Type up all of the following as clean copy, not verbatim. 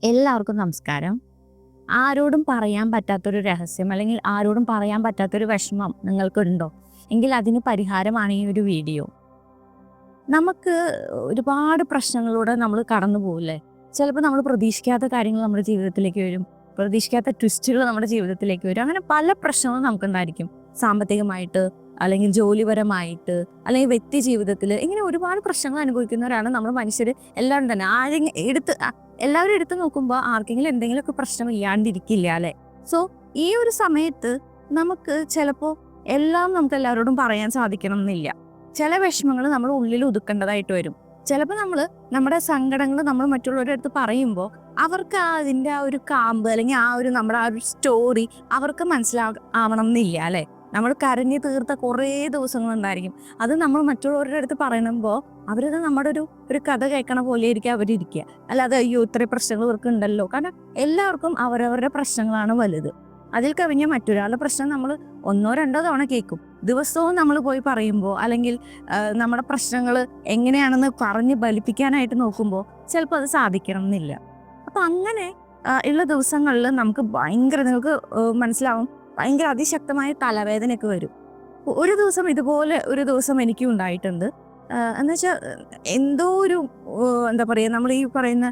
എല്ലാവർക്കും നമസ്കാരം. ആരോടും പറയാൻ പറ്റാത്തൊരു രഹസ്യം അല്ലെങ്കിൽ ആരോടും പറയാൻ പറ്റാത്തൊരു വിഷമം നിങ്ങൾക്കുണ്ടോ? എങ്കിൽ അതിന് പരിഹാരമാണ് ഈ ഒരു വീഡിയോ. നമുക്ക് ഒരുപാട് പ്രശ്നങ്ങളിലൂടെ നമ്മൾ കടന്നു പോകില്ലേ? ചിലപ്പോൾ നമ്മൾ പ്രതീക്ഷിക്കാത്ത കാര്യങ്ങൾ നമ്മുടെ ജീവിതത്തിലേക്ക് വരും. പ്രതീക്ഷിക്കാത്ത ട്വിസ്റ്റുകൾ നമ്മുടെ ജീവിതത്തിലേക്ക് വരും. അങ്ങനെ പല പ്രശ്നങ്ങളും നമുക്കുണ്ടായിരിക്കും. സാമ്പത്തികമായിട്ട്, അല്ലെങ്കിൽ ജോലിപരമായിട്ട്, അല്ലെങ്കിൽ വ്യക്തി ജീവിതത്തിൽ, ഇങ്ങനെ ഒരുപാട് പ്രശ്നങ്ങൾ അനുഭവിക്കുന്നവരാണ് നമ്മൾ മനുഷ്യർ എല്ലാവരും തന്നെ. എല്ലാവരും എടുത്ത് നോക്കുമ്പോൾ ആർക്കെങ്കിലും എന്തെങ്കിലുമൊക്കെ പ്രശ്നം ഇല്ലാണ്ടിരിക്കില്ല അല്ലേ? സോ ഈ ഒരു സമയത്ത് നമുക്ക് ചിലപ്പോൾ എല്ലാം നമുക്ക് എല്ലാവരോടും പറയാൻ സാധിക്കണം എന്നില്ല. ചില വിഷമങ്ങൾ നമ്മൾ ഉള്ളിൽ ഒതുക്കേണ്ടതായിട്ട് വരും. ചിലപ്പോൾ നമ്മുടെ സങ്കടങ്ങൾ നമ്മൾ മറ്റുള്ളവരുടെ അടുത്ത് പറയുമ്പോൾ അവർക്ക് അതിൻ്റെ ആ ഒരു കാമ്പ് അല്ലെങ്കിൽ നമ്മുടെ ആ ഒരു സ്റ്റോറി അവർക്ക് മനസ്സിലാവണം എന്നില്ല അല്ലേ? നമ്മൾ കരഞ്ഞു തീർത്ത കുറേ ദിവസങ്ങളുണ്ടായിരിക്കും. അത് നമ്മൾ മറ്റുള്ളവരുടെ അടുത്ത് പറയുമ്പോൾ അവരത് നമ്മുടെ ഒരു കഥ കേൾക്കണ പോലെ ആയിരിക്കും അവരിയ്ക്കുക. അല്ലാതെ അയ്യോ ഇത്രയും പ്രശ്നങ്ങൾ ഇവർക്ക് ഉണ്ടല്ലോ. കാരണം എല്ലാവർക്കും അവരവരുടെ പ്രശ്നങ്ങളാണ് വലുത്. അതിൽ കവിഞ്ഞ മറ്റൊരാളുടെ പ്രശ്നം നമ്മൾ ഒന്നോ രണ്ടോ തവണ കേൾക്കും. ദിവസവും നമ്മൾ പോയി പറയുമ്പോൾ അല്ലെങ്കിൽ നമ്മുടെ പ്രശ്നങ്ങൾ എങ്ങനെയാണെന്ന് പറഞ്ഞ് ബലിപ്പിക്കാനായിട്ട് നോക്കുമ്പോൾ ചിലപ്പോൾ അത് സാധിക്കണം എന്നില്ല. അപ്പം അങ്ങനെ ഉള്ള ദിവസങ്ങളിൽ നമുക്ക് നിങ്ങൾക്ക് മനസ്സിലാവും, ഭയങ്കര അതിശക്തമായ തലവേദനയൊക്കെ വരും. ഒരു ദിവസം ഇതുപോലെ ഒരു ദിവസം എനിക്കും ഉണ്ടായിട്ടുണ്ട്. എന്നുവെച്ചാൽ എന്തോ ഒരു എന്താ പറയുക, നമ്മൾ ഈ പറയുന്ന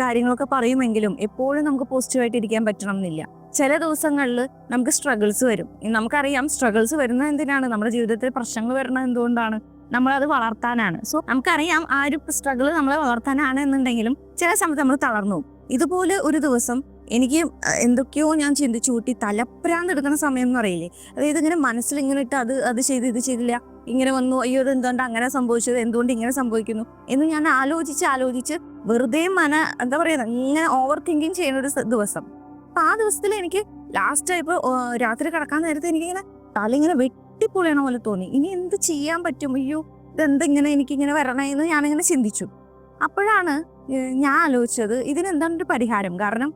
കാര്യങ്ങളൊക്കെ പറയുമെങ്കിലും എപ്പോഴും നമുക്ക് പോസിറ്റീവായിട്ട് ഇരിക്കാൻ പറ്റണം എന്നില്ല. ചില ദിവസങ്ങളിൽ നമുക്ക് സ്ട്രഗിൾസ് വരും. നമുക്കറിയാം സ്ട്രഗിൾസ് വരുന്നത് എന്തിനാണ്, നമ്മുടെ ജീവിതത്തിൽ പ്രശ്നങ്ങൾ വരുന്നത് എന്തുകൊണ്ടാണ്, നമ്മളത് വളർത്താനാണ്. സോ നമുക്കറിയാം ആ ഒരു സ്ട്രഗിൾ നമ്മളെ വളർത്താനാണ് എന്നുണ്ടെങ്കിലും ചില സമയത്ത് നമ്മൾ തളർന്നു പോകും. ഇതുപോലെ ഒരു ദിവസം എനിക്ക് എന്തൊക്കെയോ ഞാൻ ചിന്തിച്ചു കൂട്ടി തലപ്രാന്ത് എടുക്കുന്ന സമയം എന്ന് പറയില്ലേ, അതായത് ഇങ്ങനെ മനസ്സിൽ ഇങ്ങനെ ഇട്ട് ഇത് ചെയ്തില്ല, ഇങ്ങനെ വന്നു, അയ്യോ ഇത് എന്തുകൊണ്ട് അങ്ങനെ സംഭവിച്ചത്, എന്തുകൊണ്ട് ഇങ്ങനെ സംഭവിക്കുന്നു എന്ന് ഞാൻ ആലോചിച്ച് വെറുതെ എന്താ പറയുക, ഇങ്ങനെ ഓവർ തിങ്കിങ് ചെയ്യുന്ന ഒരു ദിവസം. അപ്പൊ ആ ദിവസത്തിൽ എനിക്ക് ലാസ്റ്റ് ആയപ്പോൾ രാത്രി കിടക്കാൻ നേരത്തെ എനിക്കിങ്ങനെ തല വെട്ടിപ്പൊളിയണ പോലെ തോന്നി. ഇനി എന്ത് ചെയ്യാൻ പറ്റും, അയ്യോ ഇതെന്തിങ്ങനെ എനിക്കിങ്ങനെ വരണേന്ന് ഞാനിങ്ങനെ ചിന്തിച്ചു. അപ്പോഴാണ് ഞാൻ ആലോചിച്ചത് ഇതിനെന്താണ് ഒരു പരിഹാരം. കാരണം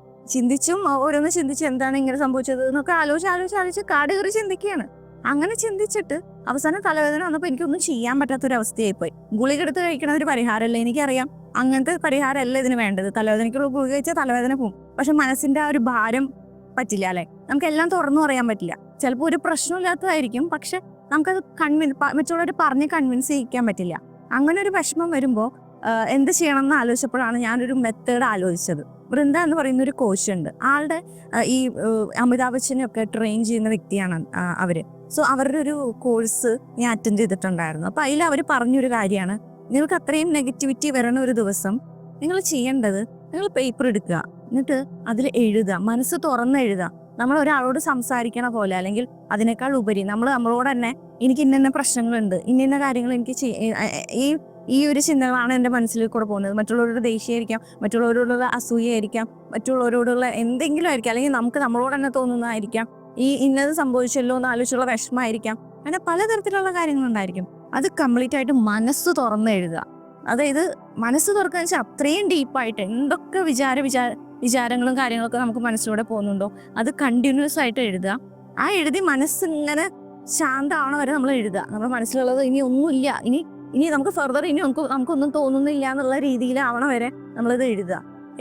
ഓരോന്ന് ചിന്തിച്ച് എന്താണ് ഇങ്ങനെ സംഭവിച്ചത് എന്നൊക്കെ ആലോചിച്ച് കാട് കയറി ചിന്തിക്കുകയാണ്. അങ്ങനെ ചിന്തിച്ചിട്ട് അവസാനം തലവേദന വന്നപ്പോൾ എനിക്കൊന്നും ചെയ്യാൻ പറ്റാത്തൊരവസ്ഥയായിപ്പോയി. ഗുളിക എടുത്ത് കഴിക്കണ ഒരു പരിഹാരമല്ല, എനിക്കറിയാം അങ്ങനത്തെ പരിഹാരമല്ല ഇതിന് വേണ്ടത്. തലവേദനയ്ക്കുള്ള ഗുളിക കഴിച്ചാൽ തലവേദന പോകും, പക്ഷെ മനസ്സിന്റെ ആ ഒരു ഭാരം പറ്റില്ല അല്ലെ? നമുക്കെല്ലാം തുറന്നു പറയാൻ പറ്റില്ല. ചിലപ്പോൾ ഒരു പ്രശ്നമില്ലാത്തതായിരിക്കും, പക്ഷെ നമുക്കത് മറ്റുള്ളവർ പറഞ്ഞ് കൺവിൻസ് ചെയ്യിക്കാൻ പറ്റില്ല. അങ്ങനെ ഒരു വിഷമം വരുമ്പോൾ എന്ത് ചെയ്യണം എന്ന് ആലോചിച്ചപ്പോഴാണ് ഞാനൊരു മെത്തേഡ് ആലോചിച്ചത്. വൃന്ദ എന്ന് പറയുന്ന ഒരു കോച്ച് ഉണ്ട്. ആളുടെ ഈ അമിതാഭ് ബച്ചനെയൊക്കെ ട്രെയിൻ ചെയ്യുന്ന വ്യക്തിയാണ് അവര്. സോ അവരുടെ ഒരു കോഴ്സ് ഞാൻ അറ്റൻഡ് ചെയ്തിട്ടുണ്ടായിരുന്നു. അപ്പൊ അതിൽ അവർ പറഞ്ഞൊരു കാര്യമാണ്, നിങ്ങൾക്ക് അത്രയും നെഗറ്റിവിറ്റി വരണ ഒരു ദിവസം നിങ്ങൾ ചെയ്യേണ്ടത്, നിങ്ങൾ പേപ്പർ എടുക്കുക, എന്നിട്ട് അതിൽ എഴുതുക, മനസ്സ് തുറന്ന് എഴുതുക. നമ്മൾ ഒരാളോട് സംസാരിക്കണ പോലെ, അല്ലെങ്കിൽ അതിനേക്കാൾ ഉപരി നമ്മളോട് തന്നെ എനിക്ക് ഇന്ന പ്രശ്നങ്ങളുണ്ട്, ഇന്ന കാര്യങ്ങൾ എനിക്ക് ഈ ഒരു ചിന്തകളാണ് എൻ്റെ മനസ്സിൽ കൂടെ പോകുന്നത്. മറ്റുള്ളവരോട് ദേഷ്യമായിരിക്കാം, മറ്റുള്ളവരോടുള്ള അസൂയായിരിക്കാം, മറ്റുള്ളവരോടുള്ള എന്തെങ്കിലും ആയിരിക്കാം, അല്ലെങ്കിൽ നമുക്ക് നമ്മളോട് തന്നെ തോന്നുന്നതായിരിക്കാം, ഇന്നത് സംഭവിച്ചല്ലോ എന്ന് ആലോചിച്ചുള്ള വിഷമമായിരിക്കാം. അങ്ങനെ പലതരത്തിലുള്ള കാര്യങ്ങളുണ്ടായിരിക്കും. അത് കംപ്ലീറ്റ് ആയിട്ട് മനസ്സ് തുറന്ന് എഴുതുക. അതായത് മനസ്സ് തുറക്കുക വെച്ചാൽ അത്രയും ഡീപ്പായിട്ട് എന്തൊക്കെ വിചാരങ്ങളും കാര്യങ്ങളൊക്കെ നമുക്ക് മനസ്സിലൂടെ പോകുന്നുണ്ടോ അത് കണ്ടിന്യൂസ് ആയിട്ട് എഴുതുക. ആ എഴുതി മനസ്സിങ്ങനെ ശാന്തമാവണ വരെ നമ്മൾ എഴുതുക. നമ്മുടെ മനസ്സിലുള്ളത് ഇനി ഒന്നുമില്ല, ഇനി നമുക്ക് ഫർദർ നമുക്കൊന്നും തോന്നുന്നില്ല എന്നുള്ള രീതിയിലാവണ വരെ നമ്മളിത് എഴുതുക.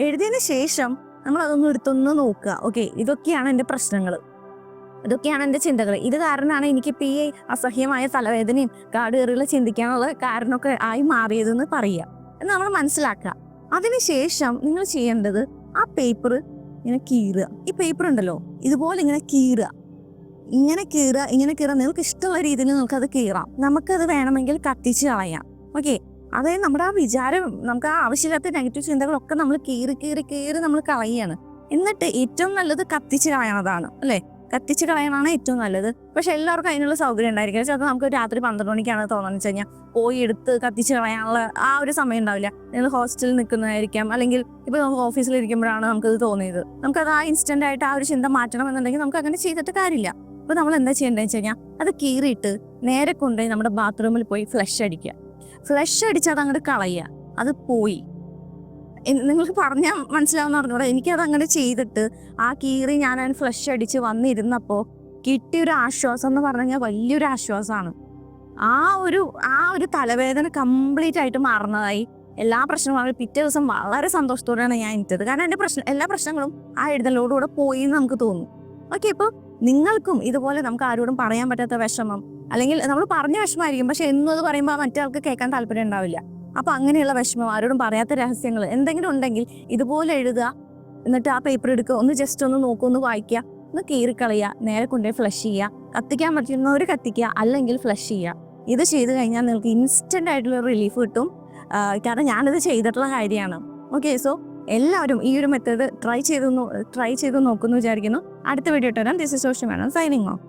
എഴുതിയതിന് ശേഷം നമ്മൾ അതൊന്നും എടുത്തൊന്ന് നോക്കുക. ഓക്കെ, ഇതൊക്കെയാണ് എൻ്റെ പ്രശ്നങ്ങൾ, ഇതൊക്കെയാണ് എൻ്റെ ചിന്തകൾ, ഇത് കാരണമാണ് എനിക്കിപ്പോൾ ഈ അസഹ്യമായ തലവേദനയും കാട് കയറിയുള്ള ചിന്തിക്കാനുള്ള കാരണമൊക്കെ ആയി മാറിയതെന്ന് പറയുക എന്ന് നമ്മൾ മനസ്സിലാക്കുക. അതിനുശേഷം നിങ്ങൾ ചെയ്യേണ്ടത് ആ പേപ്പർ ഇങ്ങനെ കീറുക. ഈ പേപ്പർ ഉണ്ടല്ലോ ഇതുപോലെ ഇങ്ങനെ കീറുക, നിങ്ങൾക്ക് ഇഷ്ടമുള്ള രീതിയിൽ നമുക്കത് കീറാം. നമുക്കത് വേണമെങ്കിൽ കത്തിച്ച് കളയാം. ഓക്കെ, അതായത് നമ്മുടെ ആ വിചാരം, നമുക്ക് ആ ആവശ്യമില്ലാത്ത നെഗറ്റീവ് ചിന്തകളൊക്കെ നമ്മൾ കീറി നമ്മൾ കളയാണ്. എന്നിട്ട് ഏറ്റവും നല്ലത് കത്തിച്ച് കളയണതാണ് അല്ലേ? കത്തിച്ച് കളയാനാണ് ഏറ്റവും നല്ലത്. പക്ഷെ എല്ലാവർക്കും അതിനുള്ള സൗകര്യം ഉണ്ടായിരിക്കും. ചിലപ്പോൾ നമുക്ക് രാത്രി 12 മണിക്കാണ് തോന്നുന്നത് വെച്ച് കഴിഞ്ഞാൽ പോയി എടുത്ത് കത്തിച്ച് കളയാനുള്ള ആ ഒരു സമയം ഉണ്ടാവില്ല. നിങ്ങൾ ഹോസ്റ്റലിൽ നിൽക്കുന്നതായിരിക്കാം, അല്ലെങ്കിൽ ഇപ്പോൾ നമുക്ക് ഓഫീസിൽ ഇരിക്കുമ്പോഴാണ് നമുക്കത് തോന്നിയത്. നമുക്കത് ആ ഇൻസ്റ്റന്റ് ആയിട്ട് ആ ഒരു ചിന്ത മാറ്റണം എന്നുണ്ടെങ്കിൽ നമുക്ക് അങ്ങനെ ചെയ്തിട്ട് കാര്യമില്ല. അപ്പോൾ നമ്മൾ എന്താ ചെയ്യേണ്ടതെന്ന് വെച്ച് കഴിഞ്ഞാൽ അത് കീറിയിട്ട് നേരെ കൊണ്ടുപോയി നമ്മുടെ ബാത്റൂമിൽ പോയി ഫ്ലഷ് അടിക്കുക. ഫ്ലഷ് അടിച്ച് അത് അങ്ങോട്ട് കളയുക. അത് പോയി. നിങ്ങൾക്ക് പറഞ്ഞാൽ മനസ്സിലാവുന്ന പറഞ്ഞൂടെ, എനിക്കത് അങ്ങനെ ചെയ്തിട്ട് ആ കീറി ഞാൻ ഫ്ലഷ് അടിച്ച് വന്നിരുന്നപ്പോൾ കിട്ടിയൊരു ആശ്വാസം എന്ന് പറഞ്ഞു കഴിഞ്ഞാൽ വലിയൊരു ആശ്വാസമാണ്. ആ ഒരു തലവേദന കംപ്ലീറ്റ് ആയിട്ട് മാറുന്നതായി എല്ലാ പ്രശ്നങ്ങളും പിറ്റേ ദിവസം വളരെ സന്തോഷത്തോടെയാണ് ഞാൻ എണീറ്റത്. കാരണം എൻ്റെ എല്ലാ പ്രശ്നങ്ങളും ആ എഴുതലോടുകൂടെ പോയി എന്ന് നമുക്ക് തോന്നും. ഓക്കെ, ഇപ്പോൾ നിങ്ങൾക്കും ഇതുപോലെ നമുക്ക് ആരോടും പറയാൻ പറ്റാത്ത വിഷമം, അല്ലെങ്കിൽ നമ്മൾ പറഞ്ഞ വിഷമമായിരിക്കും, പക്ഷെ എന്നും അത് പറയുമ്പോൾ മറ്റേ ആൾക്ക് കേൾക്കാൻ താല്പര്യം ഉണ്ടാവില്ല. അപ്പോൾ അങ്ങനെയുള്ള വിഷമം, ആരോടും പറയാത്ത രഹസ്യങ്ങൾ എന്തെങ്കിലും ഉണ്ടെങ്കിൽ ഇതുപോലെ എഴുതുക. എന്നിട്ട് ആ പേപ്പർ എടുക്കുക, ഒന്ന് ജസ്റ്റ് ഒന്ന് നോക്കുക, ഒന്ന് വായിക്കുക, ഒന്ന് കീറിക്കളയുക, നേരെ കൊണ്ടുപോയി ഫ്ലഷ് ചെയ്യുക. കത്തിക്കാൻ പറ്റുന്നവർ കത്തിക്കുക, അല്ലെങ്കിൽ ഫ്ലഷ് ചെയ്യുക. ഇത് ചെയ്ത് കഴിഞ്ഞാൽ നിങ്ങൾക്ക് ഇൻസ്റ്റൻ്റ് ആയിട്ടുള്ള റിലീഫ് കിട്ടും. കാരണം ഞാനിത് ചെയ്തിട്ടുള്ള കാര്യമാണ്. ഓക്കെ, സോ എല്ലാവരും ഈ ഒരു മെത്തേഡ് ട്രൈ ചെയ്ത് നോക്കുമെന്ന് വിചാരിക്കുന്നു. അടുത്ത വീഡിയോ ഇട്ട് വരാം. ദിസ് ഇസ് സോഷ്യ മേഡം സൈനിങ് ഓഫ്.